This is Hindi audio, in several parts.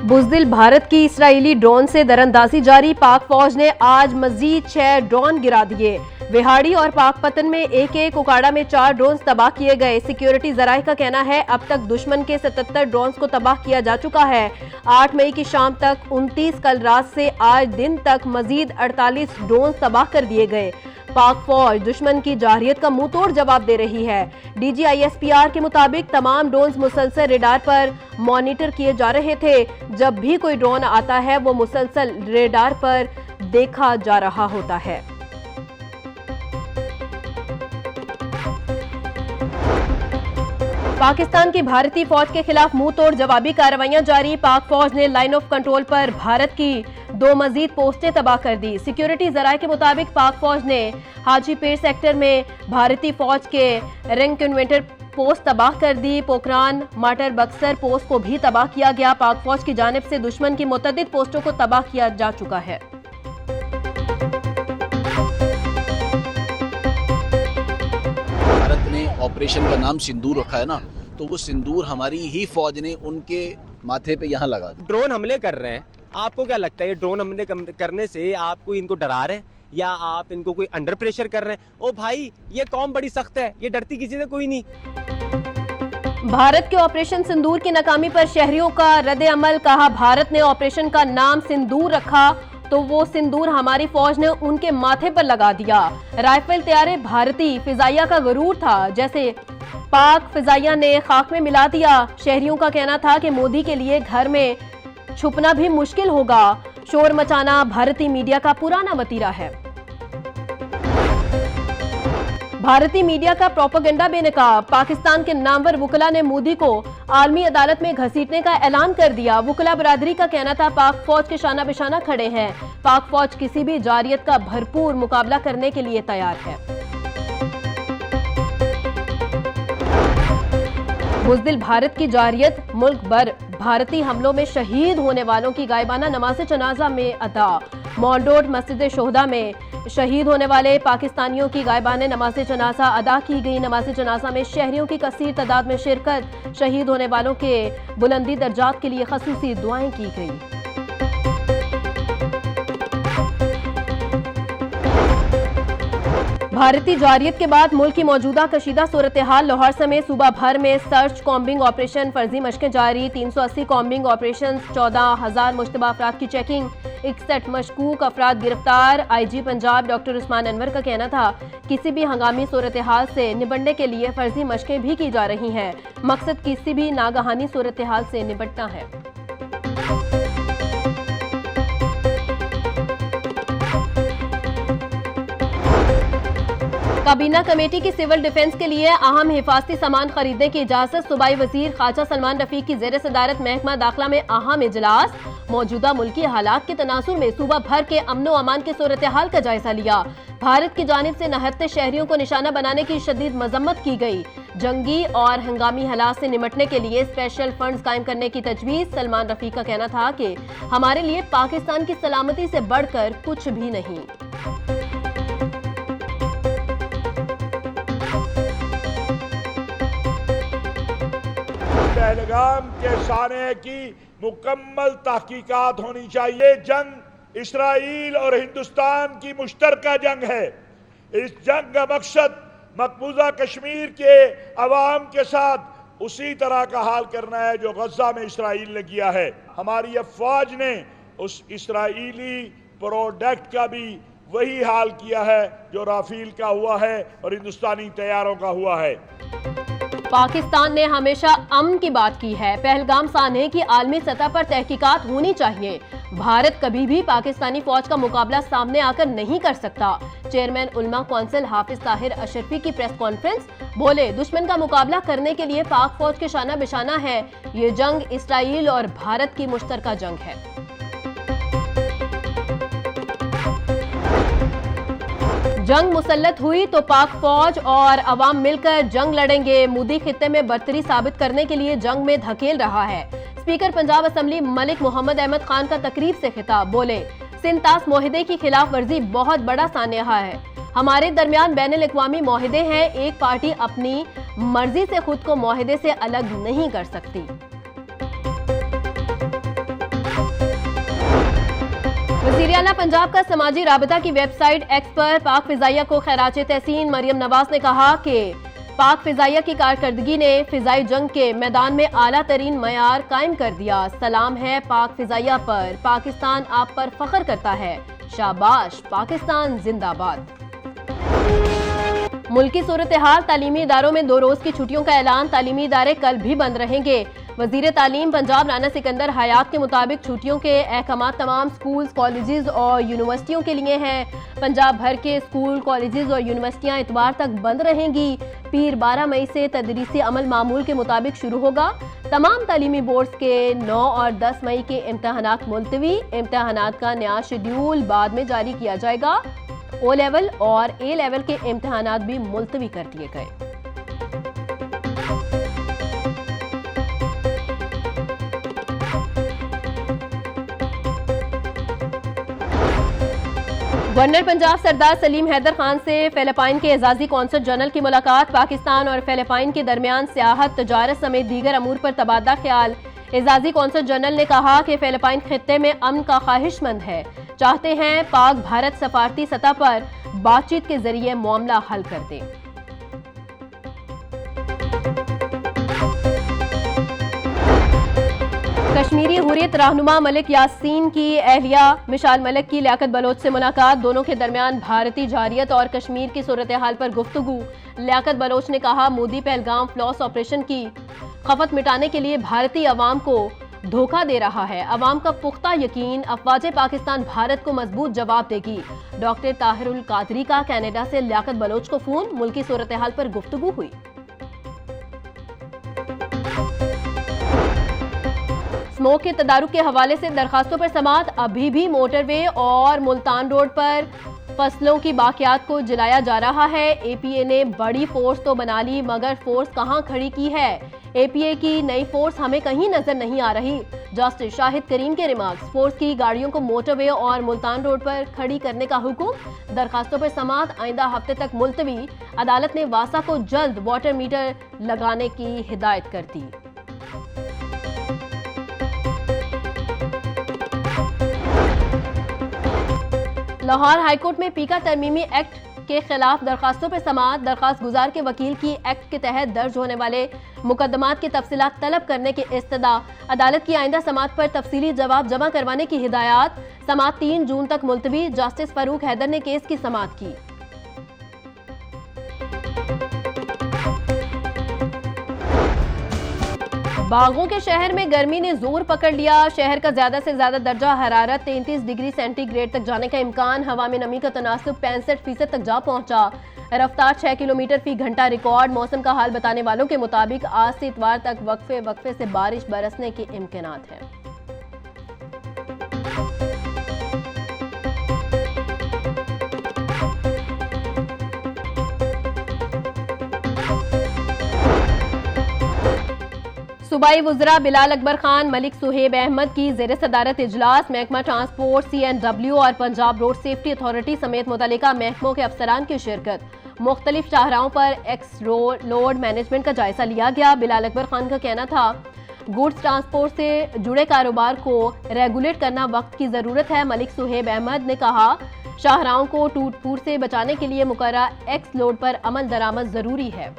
बुज़दिल भारत की इस्राएली ड्रोन से दरअंदाजी जारी। पाक फौज ने आज मजीद 6 ड्रोन गिरा दिए। विहाड़ी और पाकपतन में एक उकाड़ा में 4 ड्रोन तबाह किए गए। सिक्योरिटी जराये का कहना है अब तक दुश्मन के 77 ड्रोन को तबाह किया जा चुका है। 8 मई की शाम तक 29, कल रात से आज दिन तक मजीद 48 ड्रोन तबाह कर दिए गए। पाक फौज दुश्मन की जारहियत का मुंह तोड़ जवाब दे रही है। DGISPR के मुताबिक तमाम ड्रोन मुसलसल रेडार पर मॉनिटर किए जा रहे थे। जब भी कोई ड्रोन आता है वो मुसलसल रेडार पर देखा जा रहा होता है। पाकिस्तान की भारतीय फौज के खिलाफ मुंह तोड़ जवाबी कार्रवाइयां जारी। पाक फौज ने लाइन ऑफ कंट्रोल पर भारत की 2 मजीद पोस्टें तबाह कर दी। सिक्योरिटी जराये के मुताबिक पाक फौज ने हाजीपीर सेक्टर में भारतीय फौज के रिकन्वेंटर पोस्ट तबाह कर दी। पोखरान माटर बक्सर पोस्ट को भी तबाह किया गया। पाक फौज की जानिब से दुश्मन की मुतअद्दिद पोस्टों को तबाह किया जा चुका है। भारत ने ऑपरेशन का नाम सिंदूर रखा है ना, तो वो सिंदूर हमारी ही फौज ने उनके माथे पे यहाँ लगा दिया। ड्रोन हमले कर रहे हैं, आपको क्या लगता है ये ड्रोन हमले करने से आपको इनको डरा रहे हैं या आप इनको कोई अंडर प्रेशर कर रहे हैं? ओ भाई, ये कौम बड़ी सख्त है, ये डरती किसी से कोई नहीं। भारत के ऑपरेशन सिंदूर की नाकामी पर शहरियों का रद्द अमल। कहा, भारत ने ऑपरेशन का नाम सिंदूर रखा तो वो सिंदूर हमारी फौज ने उनके माथे पर लगा दिया। राइफल तैयारे भारतीय फिजाइया का गरूर था, जैसे पाक फिजाइया ने खाक में मिला दिया। शहरियों का कहना था कि मोदी के लिए घर में छुपना भी मुश्किल होगा। शोर मचाना भारतीय मीडिया का पुराना वतीरा है। भारतीय मीडिया का प्रोपेगेंडा बेनकाब। पाकिस्तान के नामवर वुकला ने मोदी को आलमी अदालत में घसीटने का ऐलान कर दिया। वुकला बरादरी का कहना था पाक फौज के शाना बिशाना खड़े हैं। पाक फौज किसी भी जारियत का भरपूर मुकाबला करने के लिए तैयार है। बुज़दिल भारत की जारियत मुल्क भर भारतीय हमलों में शहीद होने वालों की गायबाना नमाज जनाजा में अदा। मॉलरोड मस्जिद शोहदा में शहीद होने वाले पाकिस्तानियों की गायबाने नमाज जनाजा अदा की गई। नमाज जनाजा में शहरियों की कसीर तादाद में शिरकत। शहीद होने वालों के बुलंदी दर्जात के लिए खसूसी दुआएं की गई। भारतीय जारियत के बाद मुल्क की मौजूदा कशीदा सूरत हाल। लाहौर समेत सूबा भर में सर्च कॉम्बिंग ऑपरेशन, फर्जी मशकें जारी। 380 कॉम्बिंग ऑपरेशन, 14,000 मुश्तबा अफराद की चेकिंग, 61 मशकूक अफराद गिरफ्तार। IG पंजाब डॉक्टर उस्मान अनवर का कहना था किसी भी हंगामी सूरत हाल से निपटने के लिए फर्जी मशकें भी की जा रही हैं। मकसद किसी भी नागहानी सूरत हाल से निपटना है। काबीना कमेटी की सिविल डिफेंस के लिए अहम हिफाजती सामान खरीदने की इजाजत। सूबाई वजीर ख्वाजा सलमान रफीक की जेर सदारत महकमा दाखिला में अहम इजलास। मौजूदा मुल्की हालात के तनासुर में सूबा भर के अमन व अमान के सूरत हाल का जायजा लिया। भारत की जानिब से नहत्ते शहरियों को निशाना बनाने की शदीद मजम्मत की गई। जंगी और हंगामी हालात से निपटने के लिए स्पेशल फंड्स कायम करने की तजवीज। सलमान रफीक का कहना था कि हमारे लिए पाकिस्तान की सलामती से बढ़कर कुछ भी नहीं। पहलगाम के साने की मुकम्मल तहकीकात होनी चाहिए। जंग इसराइल और हिंदुस्तान की मुश्तरका जंग है। इस जंग का मकसद मकबूजा कश्मीर के अवाम के साथ उसी तरह का हाल करना है जो गजा में इसराइल ने किया है। हमारी अफवाज ने उस इसराइली प्रोडक्ट का भी वही हाल किया है जो राफेल का हुआ है और हिंदुस्तानी तैयारों का हुआ है। पाकिस्तान ने हमेशा अमन की बात की है। पहलगाम सानहे की आलमी सतह पर तहकीकात होनी चाहिए। भारत कभी भी पाकिस्तानी फौज का मुकाबला सामने आकर नहीं कर सकता। चेयरमैन उलमा कौंसिल हाफिज ताहिर अशरफी की प्रेस कॉन्फ्रेंस। बोले, दुश्मन का मुकाबला करने के लिए पाक फौज के शाना बिशाना है। ये जंग इसराइल और भारत की मुश्तरका जंग है। जंग मुसल्लत हुई तो पाक फौज और अवाम मिलकर जंग लड़ेंगे। मोदी खित्ते में बर्तरी साबित करने के लिए जंग में धकेल रहा है। स्पीकर पंजाब असम्बली मलिक मोहम्मद अहमद खान का तकरीब से खिताब। बोले, सिंतास मोहिदे की खिलाफ वर्जी बहुत बड़ा सान्हा है। हमारे दरमियान बैनुल अक़वामी मोहिदे हैं। एक पार्टी अपनी मर्जी से खुद को मोहिदे से अलग नहीं कर सकती। वज़ीर आला पंजाब का समाजी राबता की वेबसाइट एक्स पर पाक फिजाइया को खैरात तहसीन मरियम नवाज ने कहा कि पाक फिजाइया की कारकर्दगी ने फिजाई जंग के मैदान में आला तरीन मयार कायम कर दिया। सलाम है पाक फिजाइया पर, पाकिस्तान आप पर फख्र करता है, शाबाश पाकिस्तान जिंदाबाद। मुल्की सूरत हाल, तालीमी इदारों में 2 रोज की छुट्टियों का ऐलान, तालीमी इदारे कल भी बंद रहेंगे। वजीर तालीम पंजाब राना सिकंदर हयात के मुताबिक छुट्टियों के अहकाम तमाम स्कूल, कॉलेजेस और यूनिवर्सिटियों के लिए हैं। पंजाब भर के स्कूल, कॉलेजेस और यूनिवर्सिटियां इतवार तक बंद रहेंगी। पीर 12 मई से तदरीसी अमल मामूल के मुताबिक शुरू होगा। तमाम तालीमी बोर्ड्स के 9 और 10 मई के इम्तहानात मुलतवी। इम्तहानात का नया शेड्यूल बाद में जारी किया जाएगा। ओ लेवल और ए लेवल के इम्तहानात भी मुलतवी कर दिए गए। गवर्नर पंजाब सरदार सलीम हैदर खान से फिलिपाइन के एजाजी कौंसल जनरल की मुलाकात। पाकिस्तान और फिलिपाइन के दरमियान सियाहत, तजारत समेत दीगर अमूर पर तबादला ख्याल। एजाजी कौंसल जनरल ने कहा कि फिलिपाइन खित्ते में अमन का ख्वाहिशमंद है, चाहते हैं पाक भारत सफारती सतह पर बातचीत के जरिए मामला हल कर दे। कश्मीरी हुर्रियत रहनुमा मलिक यासीन की अहलिया मिशाल मलिक की लियाकत बलोच से मुलाकात। दोनों के दरमियान भारतीय जारियत और कश्मीर की सूरत हाल पर गुफ्तगू। लियाकत बलोच ने कहा, मोदी पहलगाम फ्लॉस ऑपरेशन की खपत मिटाने के लिए भारतीय अवाम को धोखा दे रहा है। अवाम का पुख्ता यकीन, अफवाज पाकिस्तान भारत को मजबूत जवाब देगी। डॉक्टर ताहिरुल कादरी का कनाडा से लियाकत बलोच को फोन, मुल्की सूरत हाल पर गुफ्तगू हुई। स्मोक के तदारुक के हवाले से दरखास्तों पर समाअत। अभी भी मोटरवे और मुल्तान रोड पर फसलों की बाकियात को जलाया जा रहा है। एपीए ने बड़ी फोर्स तो बना ली, मगर फोर्स कहां खड़ी की है? एपीए की नई फोर्स हमें कहीं नजर नहीं आ रही। जस्टिस शाहिद करीम के रिमार्क्स। फोर्स की गाड़ियों को मोटरवे और मुल्तान रोड पर खड़ी करने का हुक्म। दरखास्तों पर समाअत आइंदा हफ्ते तक मुलतवी। अदालत ने वासा को जल्द वाटर मीटर लगाने की हिदायत कर दी। लाहौर हाईकोर्ट में पीका तरमीमी एक्ट के खिलाफ दरखास्तों पर समाअत। दरखास्त गुजार के वकील की एक्ट के तहत दर्ज होने वाले मुकदमात की तफसीलात तलब करने की इस्तदा। अदालत की आइंदा समाअत पर तफसीली जवाब जमा करवाने की हिदायत। समाअत 3 जून तक मुलतवी। जस्टिस फारूक हैदर ने केस की समाअत की। बागों के शहर में गर्मी ने जोर पकड़ लिया। शहर का ज्यादा से ज्यादा दर्जा हरारत 33 डिग्री सेंटीग्रेड तक जाने का इम्कान। हवा में नमी का तनासुब 65% तक जा पहुंचा। रफ्तार 6 किलोमीटर फी घंटा रिकॉर्ड। मौसम का हाल बताने वालों के मुताबिक आज से इतवार तक वक्फे से बारिश बरसने के इम्कानात हैं। सूबाई वुज़रा बिलाल अकबर खान, मलिक सुहेब अहमद की ज़ेर सदारत इजलास। महकमा ट्रांसपोर्ट, CNW और पंजाब रोड सेफ्टी अथॉरिटी समेत मुतल्लिका महकमों के अफसरान की शिरकत। मुख्तलिफ शाहराहों पर एक्स लोड मैनेजमेंट का जायजा लिया गया। बिलाल अकबर खान का कहना था, गुड्स ट्रांसपोर्ट से जुड़े कारोबार को रेगुलेट करना वक्त की ज़रूरत है। मलिक सुहेब अहमद ने कहा, शाहराहों को टूट फूट से बचाने के लिए मुकर्ररा एक्स लोड पर अमल दरामद ज़रूरी है।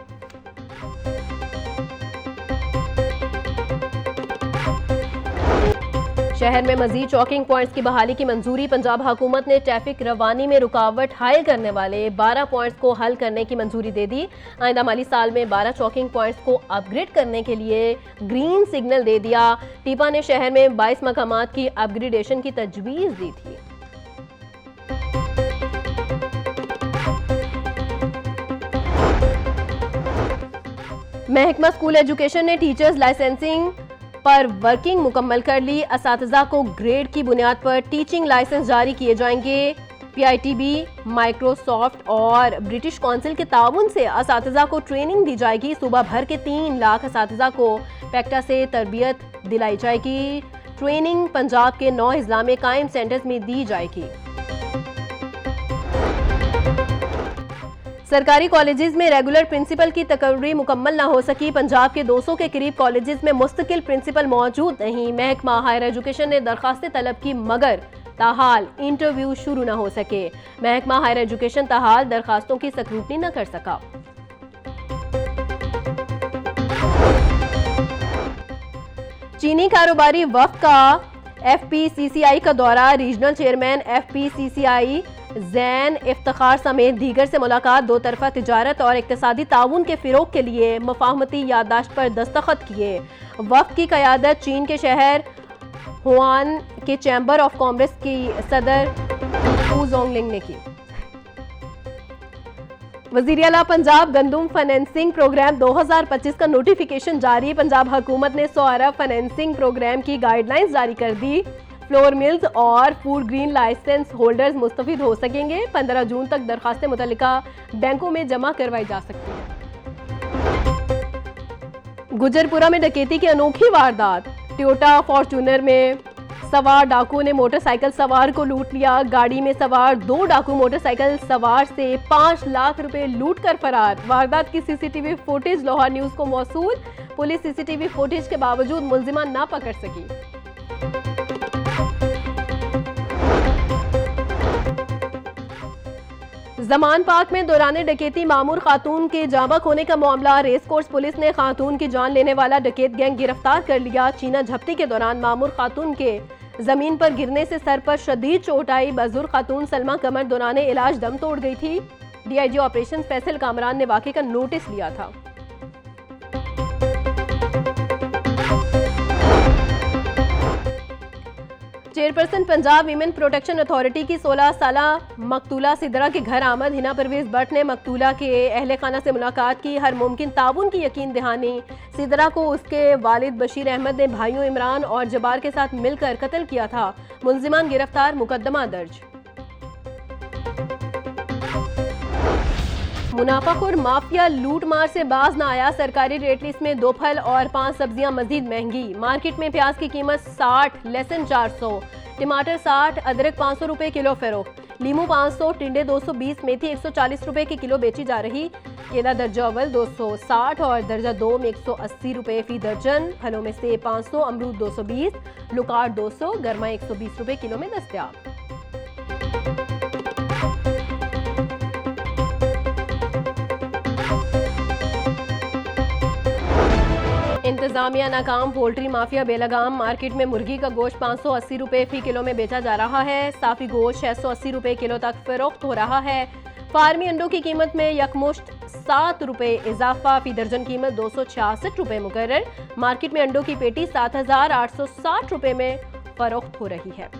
शहर में मजीद चौकिंग पॉइंट्स की बहाली की मंजूरी। पंजाब हुकूमत ने ट्रैफिक रवानी में रुकावट हायल करने वाले 12 पॉइंट्स को हल करने की मंजूरी दे दी। आइंदा माली साल में 12 चौकिंग पॉइंट्स को अपग्रेड करने के लिए ग्रीन सिग्नल दे दिया। टीपा ने शहर में 22 मकामात की अपग्रेडेशन की तजवीज़ दी थी। महकमा स्कूल एजुकेशन ने टीचर्स लाइसेंसिंग पर वर्किंग मुकम्मल कर ली। असातिज़ा को ग्रेड की बुनियाद पर टीचिंग लाइसेंस जारी किए जाएंगे। PITB, माइक्रोसॉफ्ट और ब्रिटिश काउंसिल के ताउन से असातिज़ा को ट्रेनिंग दी जाएगी। सूबा भर के 3 लाख असातिज़ा को पैक्टा से तरबियत दिलाई जाएगी। ट्रेनिंग पंजाब के 9 अजला में कायम सेंटर्स में दी जाएगी। सरकारी कॉलेजेस में रेगुलर प्रिंसिपल की तकर्री मुकम्मल न हो सकी। पंजाब के 200 के करीब कॉलेजेस में मुस्तकिल प्रिंसिपल मौजूद नहीं। महकमा हायर एजुकेशन ने दरखास्तें तलब की, मगर ताहाल इंटरव्यू शुरू न हो सके। महकमा हायर एजुकेशन ताहाल दरखास्तों की स्क्रूटनी न कर सका। चीनी कारोबारी वफ्द का FPCCI का दौरा। Regional chairman FPCCI Jain Iftikhar समेत दीगर से मुलाकात। दो तरफा तिजारत और इक्तिसादी ताउन के फिरोग के लिए मफाहमती याददाश्त पर दस्तखत किए। वफ्द की क़यादत चीन के शहर हुआन के चैम्बर ऑफ कॉमर्स की सदर हू जोंगलिंग ने की। वज़ीर आला पंजाब गंदम फाइनेंसिंग प्रोग्राम 2025 का नोटिफिकेशन जारी। पंजाब हुकूमत ने 100 अरब फाइनेंसिंग प्रोग्राम की गाइडलाइंस जारी कर दी। फ्लोर मिल्स और फूड ग्रीन लाइसेंस होल्डर्स मुस्तफीद हो सकेंगे। 15 जून तक दरखास्तें मुतल्लिका बैंकों में जमा करवाई जा सकती हैं। गुजरपुरा में डकैती की अनोखी वारदात। टोयोटा फॉर्च्यूनर में सवार डाकुओं ने मोटरसाइकिल सवार को लूट लिया। गाड़ी में सवार 2 डाकू मोटरसाइकिल सवार से 5 लाख रुपए लूट कर फरार। वारदात की सीसीटीवी फुटेज लाहौर न्यूज को मौसूल। पुलिस सीसीटीवी फुटेज के बावजूद मुलजिमा ना पकड़ सकी। जमान पार्क में दौरान डकैती मामूर खातून के जामा खोने का मामला। रेस कोर्स पुलिस ने खातून की जान लेने वाला डकैत गैंग गिरफ्तार कर लिया। चीना झपटी के दौरान मामूर खातून के जमीन पर गिरने से सर पर शदीद चोट आई। बजुर्ग खातून सलमा कमर दौरान इलाज दम तोड़ गई थी। DIG ऑपरेशन फैसल कामरान ने वाक़े का नोटिस लिया था। Chairperson Punjab women protection authority की 16 साला मकतूला सिदरा के घर आमद। हिना परवेज भट्ट ने मकतूला के अहले खाना से मुलाकात की। हर मुमकिन ताउन की यकीन दहानी। सिदरा को उसके वालिद बशीर अहमद ने भाइयों इमरान और जबार के साथ मिलकर कत्ल किया था। मुलजिमान गिरफ्तार, मुकदमा दर्ज। मुनाफाखोर माफिया लूट मार से बाज न आया। सरकारी रेट लिस्ट में 2 फल और 5 सब्जियां मजीद महंगी। मार्केट में प्याज की कीमत 60 लहसुन 400, टमाटर 60, अदरक 500 रुपए किलो फरोख्त। लीमू 500, टिंडे 220, मेथी 140 रुपए के किलो बेची जा रही। केला दर्जा अव्वल 260 और दर्जा 2 में 180 रुपए फी दर्जन। फलों में सेब 500, अमरूद 220, लुकार 200, गरमा 120 रुपए किलो में दस्तयाब। इंतजामिया नाकाम, पोल्ट्री माफिया बेलगाम। मार्केट में मुर्गी का गोश्त 580 रुपए फी किलो में बेचा जा रहा है। साफी गोश्त 680 रुपए किलो तक फरोख्त हो रहा है। फार्मी अंडों की कीमत में यकमुश्त 7 रुपए इजाफा। फी दर्जन कीमत 266 रुपए मुकर्रर। मार्केट में अंडों की पेटी 7860 रुपए में फरोख्त हो रही है।